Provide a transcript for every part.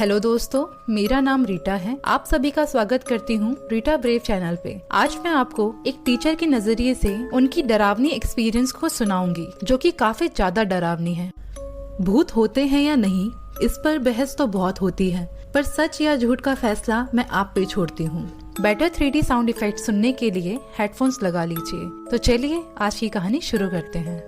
Hello दोस्तों, मेरा नाम रीटा है। आप सभी का स्वागत करती हूँ रीटा ब्रेव चैनल पे। आज मैं आपको एक टीचर के नजरिए से उनकी डरावनी एक्सपीरियंस को सुनाऊंगी, जो कि काफी ज्यादा डरावनी है। भूत होते हैं या नहीं, इस पर बहस तो बहुत होती है, पर सच या झूठ का फैसला मैं आप पे छोड़ती हूँ। बेटर 3D साउंड इफेक्ट सुनने के लिए हेडफोन्स लगा लीजिए। तो चलिए आज की कहानी शुरू करते हैं।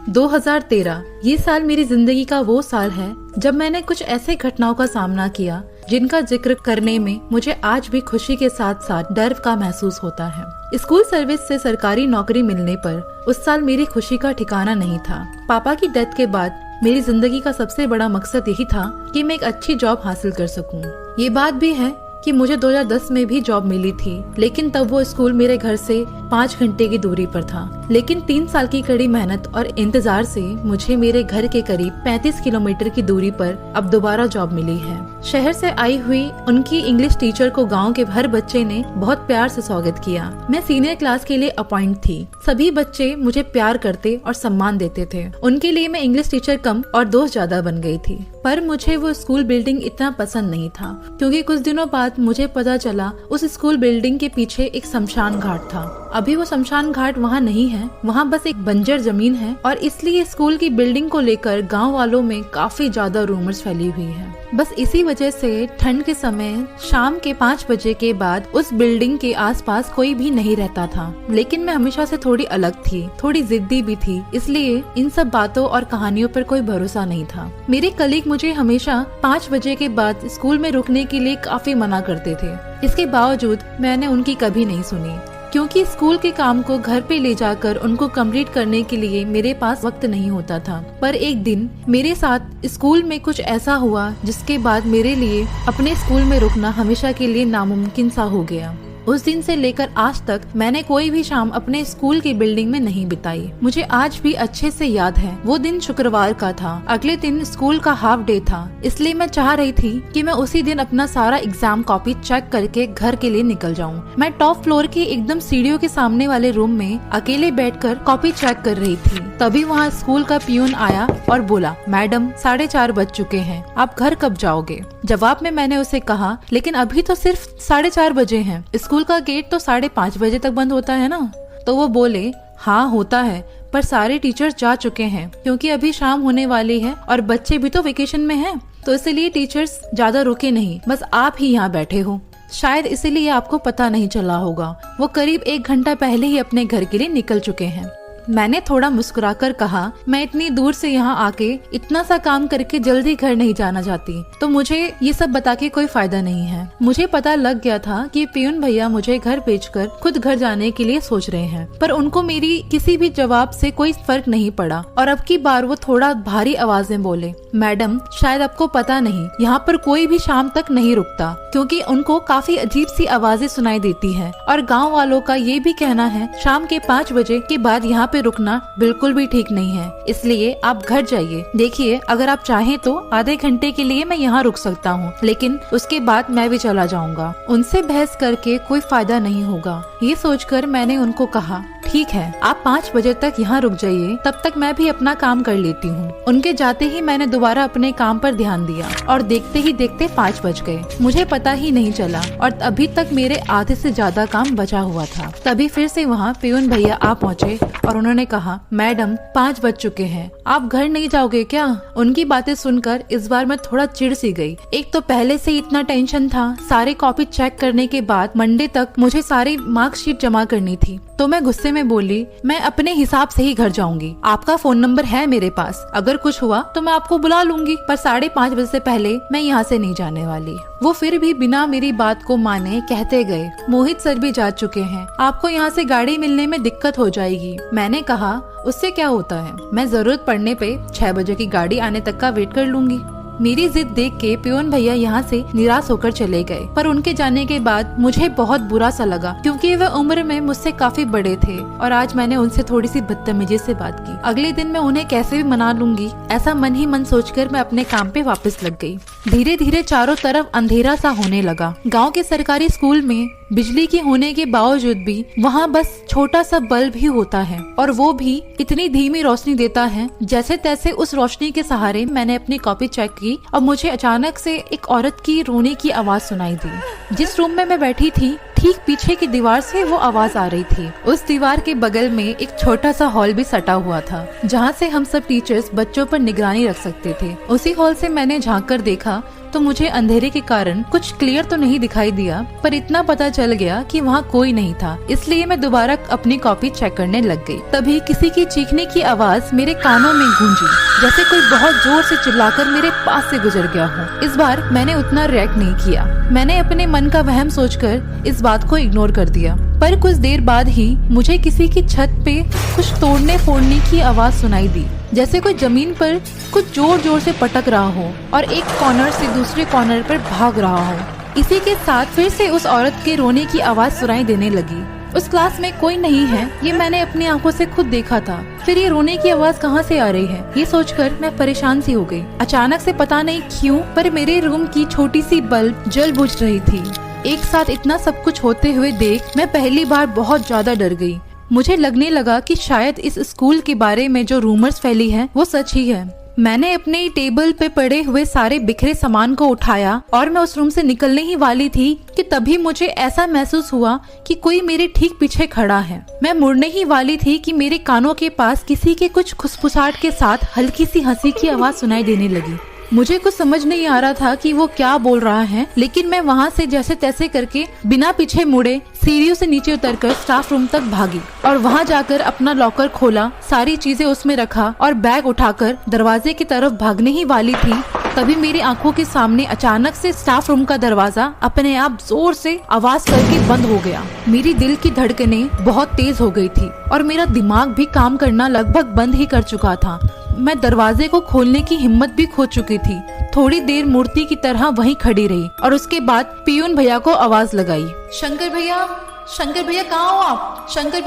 2013 ये साल मेरी जिंदगी का वो साल है जब मैंने कुछ ऐसे घटनाओं का सामना किया जिनका जिक्र करने में मुझे आज भी खुशी के साथ साथ डर का महसूस होता है। स्कूल सर्विस से सरकारी नौकरी मिलने पर उस साल मेरी खुशी का ठिकाना नहीं था। पापा की डेथ के बाद मेरी जिंदगी का सबसे बड़ा मकसद यही था कि मैं एक अच्छी जॉब हासिल कर सकूं। ये बात भी है कि मुझे 2010 में भी जॉब मिली थी, लेकिन तब वो स्कूल मेरे घर से 5 घंटे की दूरी पर था। लेकिन 3 साल की कड़ी मेहनत और इंतजार से मुझे मेरे घर के करीब 35 किलोमीटर की दूरी पर अब दोबारा जॉब मिली है। शहर से आई हुई उनकी इंग्लिश टीचर को गांव के हर बच्चे ने बहुत प्यार से स्वागत किया। मैं सीनियर क्लास के लिए अपॉइंट थी। सभी बच्चे मुझे प्यार करते और सम्मान देते थे। उनके लिए मैं इंग्लिश टीचर कम और दोस्त ज्यादा बन गई थी। पर मुझे वो स्कूल बिल्डिंग इतना पसंद नहीं था, क्योंकि कुछ दिनों बाद मुझे पता चला उस स्कूल बिल्डिंग के पीछे एक शमशान घाट था। अभी वो शमशान घाट वहाँ नहीं है, वहाँ बस एक बंजर जमीन है, और इसलिए स्कूल की बिल्डिंग को लेकर गांव वालों में काफी ज्यादा रूमर्स फैली हुई है। बस इसी वजह से ठंड के समय शाम के 5 बजे के बाद उस बिल्डिंग के आसपास कोई भी नहीं रहता था। लेकिन मैं हमेशा से थोड़ी अलग थी, थोड़ी जिद्दी भी थी, इसलिए इन सब बातों और कहानियों पर कोई भरोसा नहीं था। मेरे कलीग मुझे हमेशा 5 बजे के बाद स्कूल में रुकने के लिए काफी मना करते थे। इसके बावजूद मैंने उनकी कभी नहीं सुनी, क्योंकि स्कूल के काम को घर पे ले जाकर उनको कंप्लीट करने के लिए मेरे पास वक्त नहीं होता था। पर एक दिन मेरे साथ स्कूल में कुछ ऐसा हुआ जिसके बाद मेरे लिए अपने स्कूल में रुकना हमेशा के लिए नामुमकिन सा हो गया। उस दिन से लेकर आज तक मैंने कोई भी शाम अपने स्कूल की बिल्डिंग में नहीं बिताई। मुझे आज भी अच्छे से याद है, वो दिन शुक्रवार का था। अगले दिन स्कूल का हाफ डे था, इसलिए मैं चाह रही थी कि मैं उसी दिन अपना सारा एग्जाम कॉपी चेक करके घर के लिए निकल जाऊं। मैं टॉप फ्लोर की एकदम सीढ़ियों के सामने वाले रूम में अकेले बैठकर कॉपी चेक कर रही थी। तभी वहाँ स्कूल का पियून आया और बोला, मैडम 4:30 बज चुके हैं, आप घर कब जाओगे? जवाब में मैंने उसे कहा, लेकिन अभी तो सिर्फ 4:30 बजे हैं, स्कूल का गेट तो 5:30 बजे तक बंद होता है ना? तो वो बोले, हाँ होता है, पर सारे टीचर्स जा चुके हैं, क्योंकि अभी शाम होने वाली है और बच्चे भी तो वेकेशन में हैं, तो इसलिए टीचर्स ज्यादा रुके नहीं, बस आप ही यहाँ बैठे हो। शायद इसीलिए आपको पता नहीं चला होगा, वो करीब 1 घंटा पहले ही अपने घर के लिए निकल चुके हैं। मैंने थोड़ा मुस्कुराकर कहा, मैं इतनी दूर से यहाँ आके इतना सा काम करके जल्दी घर नहीं जाना चाहती, तो मुझे ये सब बता के कोई फायदा नहीं है। मुझे पता लग गया था कि पियून भैया मुझे घर भेजकर खुद घर जाने के लिए सोच रहे हैं, पर उनको मेरी किसी भी जवाब से कोई फर्क नहीं पड़ा, और अब की बार वो थोड़ा भारी आवाज में बोले, मैडम शायद आपको पता नहीं, यहाँ पर कोई भी शाम तक नहीं रुकता, क्योंकि उनको काफी अजीब सी आवाजें सुनाई देती है, और गाँव वालों का ये भी कहना है शाम के 5 बजे के बाद यहाँ पे रुकना बिल्कुल भी ठीक नहीं है, इसलिए आप घर जाइए। देखिए, अगर आप चाहें तो आधे घंटे के लिए मैं यहाँ रुक सकता हूँ, लेकिन उसके बाद मैं भी चला जाऊँगा। उनसे बहस करके कोई फायदा नहीं होगा। ये सोचकर मैंने उनको कहा, ठीक है, आप 5 बजे तक यहाँ रुक जाइए, तब तक मैं भी अपना काम कर लेती हूँ। उनके जाते ही मैंने दोबारा अपने काम पर ध्यान दिया, और देखते ही देखते 5 बज गए। मुझे पता ही नहीं चला, और अभी तक मेरे आधे से ज्यादा काम बचा हुआ था। तभी फिर से वहाँ पियून भैया आ पहुँचे और उन्होंने कहा, मैडम 5 बज चुके हैं, आप घर नहीं जाओगे क्या? उनकी बातें सुनकर इस बार मैं थोड़ा चिढ़ सी गई। एक तो पहले से इतना टेंशन था, सारे कॉपी चेक करने के बाद मंडे तक मुझे सारी मार्कशीट जमा करनी थी, तो मैं गुस्से में बोली, मैं अपने हिसाब से ही घर जाऊंगी, आपका फोन नंबर है मेरे पास, अगर कुछ हुआ तो मैं आपको बुला लूंगी, पर 5:30 बजे से पहले मैं यहाँ से नहीं जाने वाली। वो फिर भी बिना मेरी बात को माने कहते गए, मोहित सर भी जा चुके हैं, आपको यहाँ से गाड़ी मिलने में दिक्कत हो जाएगी। मैंने कहा, उससे क्या होता है, मैं जरूरत पड़ने पे 6 बजे की गाड़ी आने तक का वेट कर लूंगी। मेरी जिद देख के पियून भैया यहाँ से निराश होकर चले गए, पर उनके जाने के बाद मुझे बहुत बुरा सा लगा, क्योंकि वे उम्र में मुझसे काफी बड़े थे, और आज मैंने उनसे थोड़ी सी बदतमीजी से बात की। अगले दिन मैं उन्हें कैसे भी मना लूंगी, ऐसा मन ही मन सोचकर मैं अपने काम पे वापस लग गई। धीरे धीरे चारों तरफ अंधेरा सा होने लगा। गांव के सरकारी स्कूल में बिजली की होने के बावजूद भी वहाँ बस छोटा सा बल्ब ही होता है, और वो भी इतनी धीमी रोशनी देता है। जैसे तैसे उस रोशनी के सहारे मैंने अपनी कॉपी चेक की और मुझे अचानक से एक औरत की रोने की आवाज सुनाई दी। जिस रूम में मैं बैठी थी ठीक पीछे की दीवार से वो आवाज आ रही थी। उस दीवार के बगल में एक छोटा सा हॉल भी सटा हुआ था, जहाँ से हम सब टीचर्स बच्चों पर निगरानी रख सकते थे। उसी हॉल से मैंने झांक कर देखा तो मुझे अंधेरे के कारण कुछ क्लियर तो नहीं दिखाई दिया, पर इतना पता चल गया कि वहाँ कोई नहीं था। इसलिए मैं दोबारा अपनी कॉपी चेक करने लग गई। तभी किसी की चीखने की आवाज मेरे कानों में गूंजी, जैसे कोई बहुत जोर से चिल्लाकर मेरे पास से गुजर गया हो। इस बार मैंने उतना रिएक्ट नहीं किया। मैंने अपने मन का वहम सोचकर इस बात को इग्नोर कर दिया। पर कुछ देर बाद ही मुझे किसी की छत पे कुछ तोड़ने फोड़ने की आवाज सुनाई दी, जैसे कोई जमीन पर कुछ जोर जोर से पटक रहा हो और एक कॉर्नर से दूसरे कॉर्नर पर भाग रहा हो। इसी के साथ फिर से उस औरत के रोने की आवाज सुनाई देने लगी। उस क्लास में कोई नहीं है, ये मैंने अपनी आंखों से खुद देखा था। फिर ये रोने की आवाज कहाँ से आ रही है, ये सोचकर मैं परेशान सी हो गई। अचानक से पता नहीं क्यों पर मेरे रूम की छोटी सी बल्ब जल बुझ रही थी। एक साथ इतना सब कुछ होते हुए देख मैं पहली बार बहुत ज्यादा डर गई। मुझे लगने लगा कि शायद इस स्कूल के बारे में जो रूमर्स फैली है वो सच ही है। मैंने अपने टेबल पे पड़े हुए सारे बिखरे सामान को उठाया और मैं उस रूम से निकलने ही वाली थी कि तभी मुझे ऐसा महसूस हुआ कि कोई मेरे ठीक पीछे खड़ा है। मैं मुड़ने ही वाली थी कि मेरे कानों के पास किसी के कुछ खुसफुसाहट के साथ हल्की सी हंसी की आवाज सुनाई देने लगी। मुझे कुछ समझ नहीं आ रहा था कि वो क्या बोल रहा है, लेकिन मैं वहाँ से जैसे तैसे करके बिना पीछे मुड़े सीढ़ियों से नीचे उतरकर स्टाफ रूम तक भागी और वहाँ जाकर अपना लॉकर खोला, सारी चीजें उसमें रखा और बैग उठाकर दरवाजे की तरफ भागने ही वाली थी। तभी मेरी आंखों के सामने अचानक से स्टाफ रूम का दरवाजा अपने आप जोर से आवाज करके बंद हो गया। मेरी दिल की धड़कनें बहुत तेज हो गई थी और मेरा दिमाग भी काम करना लगभग बंद ही कर चुका था। मैं दरवाजे को खोलने की हिम्मत भी खो चुकी थी। थोड़ी देर मूर्ति की तरह वहीं खड़ी रही और उसके बाद पियून भैया को आवाज लगाई, शंकर भैया कहाँ हो आप? शंकर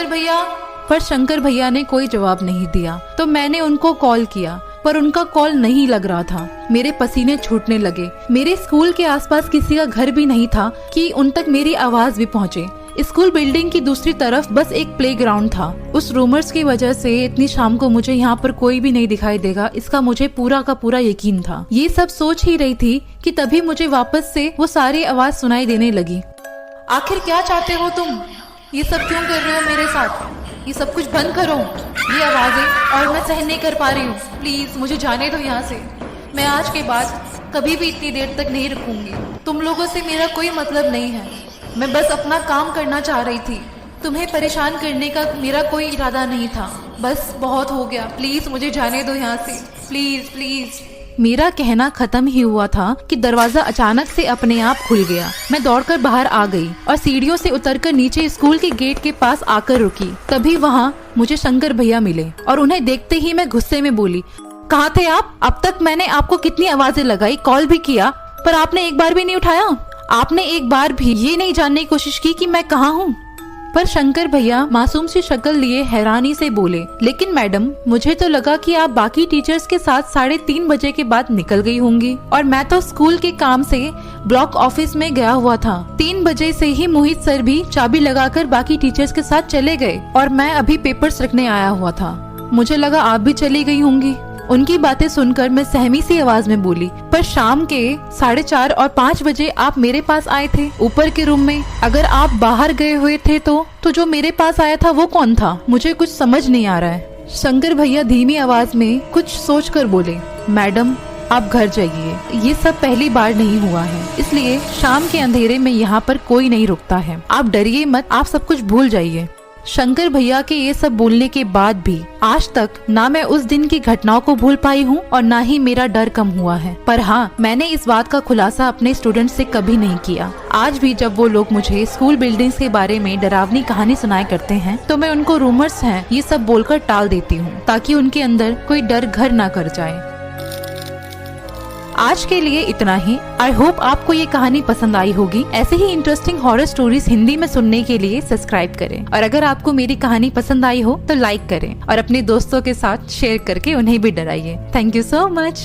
भैया। पर शंकर भैया ने कोई जवाब नहीं दिया। तो मैंने उनको कॉल किया पर उनका कॉल नहीं लग रहा था। मेरे पसीने छूटने लगे। मेरे स्कूल के आसपास किसी का घर भी नहीं था कि उन तक मेरी आवाज भी पहुँचे। स्कूल बिल्डिंग की दूसरी तरफ बस एक प्लेग्राउंड था। उस रूमर्स की वजह से इतनी शाम को मुझे यहाँ पर कोई भी नहीं दिखाई देगा, इसका मुझे पूरा का पूरा यकीन था। ये सब सोच ही रही थी कि तभी मुझे वापस से वो सारी आवाज सुनाई देने लगी। आखिर क्या चाहते हो तुम? ये सब क्यों कर रहे हो मेरे साथ? ये सब कुछ बंद करो, ये आवाजें और मैं सहन नहीं कर पा रही हूँ। प्लीज मुझे जाने दो यहाँ से। मैं आज के बाद कभी भी इतनी देर तक नहीं रुकूंगी। तुम लोगों से मेरा कोई मतलब नहीं है। मैं बस अपना काम करना चाह रही थी। तुम्हें परेशान करने का मेरा कोई इरादा नहीं था। बस बहुत हो गया, प्लीज मुझे जाने दो यहाँ से, प्लीज। मेरा कहना खत्म ही हुआ था कि दरवाजा अचानक से अपने आप खुल गया। मैं दौड़कर बाहर आ गई और सीढ़ियों से उतरकर नीचे स्कूल के गेट के पास आकर रुकी। तभी वहाँ मुझे शंकर भैया मिले और उन्हें देखते ही मैं गुस्से में बोली, कहाँ थे आप? अब तक मैंने आपको कितनी आवाजें लगाई, कॉल भी किया, पर आपने एक बार भी नहीं उठाया। आपने एक बार भी ये नहीं जानने की कोशिश की कि मैं कहाँ हूँ। पर शंकर भैया मासूम सी शक्ल लिए हैरानी से बोले, लेकिन मैडम मुझे तो लगा कि आप बाकी टीचर्स के साथ 3:30 बजे के बाद निकल गई होंगी और मैं तो स्कूल के काम से ब्लॉक ऑफिस में गया हुआ था। 3 बजे से ही मोहित सर भी चाबी लगाकर बाकी टीचर्स के साथ चले गए और मैं अभी पेपर्स रखने आया हुआ था। मुझे लगा आप भी चली गई होंगी। उनकी बातें सुनकर मैं सहमी सी आवाज में बोली, पर शाम के 4:30 और 5 बजे आप मेरे पास आए थे ऊपर के रूम में। अगर आप बाहर गए हुए थे तो जो मेरे पास आया था वो कौन था? मुझे कुछ समझ नहीं आ रहा है। शंकर भैया धीमी आवाज में कुछ सोचकर बोले, मैडम आप घर जाइए, ये सब पहली बार नहीं हुआ है, इसलिए शाम के अंधेरे में यहाँ पर कोई नहीं रुकता है। आप डरिए मत, आप सब कुछ भूल जाइए। शंकर भैया के ये सब बोलने के बाद भी आज तक ना मैं उस दिन की घटनाओं को भूल पाई हूँ और ना ही मेरा डर कम हुआ है। पर हाँ, मैंने इस बात का खुलासा अपने स्टूडेंट्स से कभी नहीं किया। आज भी जब वो लोग मुझे स्कूल बिल्डिंग्स के बारे में डरावनी कहानी सुनाया करते हैं तो मैं उनको रूमर्स हैं ये सब बोलकर टाल देती हूँ, ताकि उनके अंदर कोई डर घर ना कर जाए। आज के लिए इतना ही। आई होप आपको ये कहानी पसंद आई होगी। ऐसे ही इंटरेस्टिंग हॉरर स्टोरीज हिंदी में सुनने के लिए सब्सक्राइब करें और अगर आपको मेरी कहानी पसंद आई हो तो लाइक करें और अपने दोस्तों के साथ शेयर करके उन्हें भी डराइए। Thank you so much.